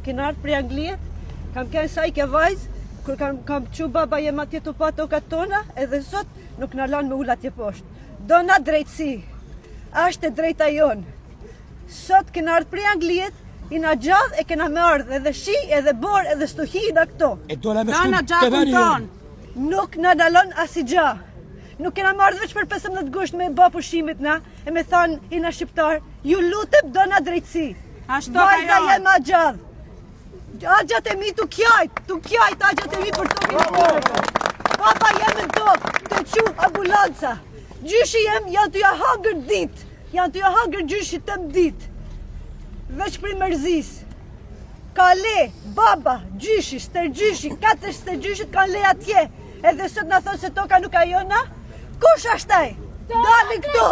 kena ardhë për Anglijet, kam kënë saj ke vajzë, kur kam që baba jem atje të pa tokat tona, edhe sot nuk në lanë me ullë atje poshtë. Dona drejtësi, ashtë e drejta jonë. Sot kena ardhë për Anglijet, i na gjadh e kena me ardhë edhe shi, edhe borë, edhe stuhi në këto. E dola me shku të veri jonë. Nuk në dalon asi gja. Nuk kena me ardhë veç për 15 gusht me ba pushimit na, e me thanë i na shqiptar, ju lutëm do na drejtësi. Vajza jem a gjadh. Agjat e mi tu kjajt, agjat e mi për tokin e mërë. Papa jem në tokë, të qu ambulanca. Gjyshi jem janë të ja hangër dit, janë të ja hangër gjyshi të më dit. Veç për i mërzis. Ka le, baba, gjyshi, stërgjyshi, 4 stërgjyshit ka le atje. Edhe sot në thonë se toka nuk a jona, kush ashtaj? Dali këto!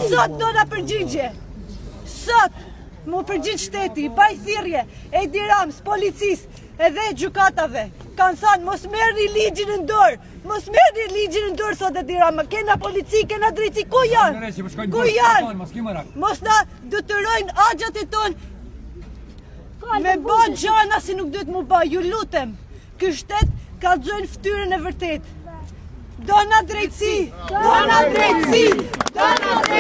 Sot do në përgjigje. Sot mu përgjigj shteti, baj thirrje, Edi Rams, policis, edhe gjukatave. Kanë thënë, mos merrni ligjin në dorë. Mos merrni ligjin në dorë, thot Edi Rama. Kena polici, kena drejtësi. Ku janë? Ku janë? Mos na detyrojnë agjat e tonë. Me bon gjana si nuk duhet mu ba. Ju lutem, ky shtet ka dzojnë ftyrën e vërtet. Do na drejtësi! Do na drejtësi! Do na drejtësi!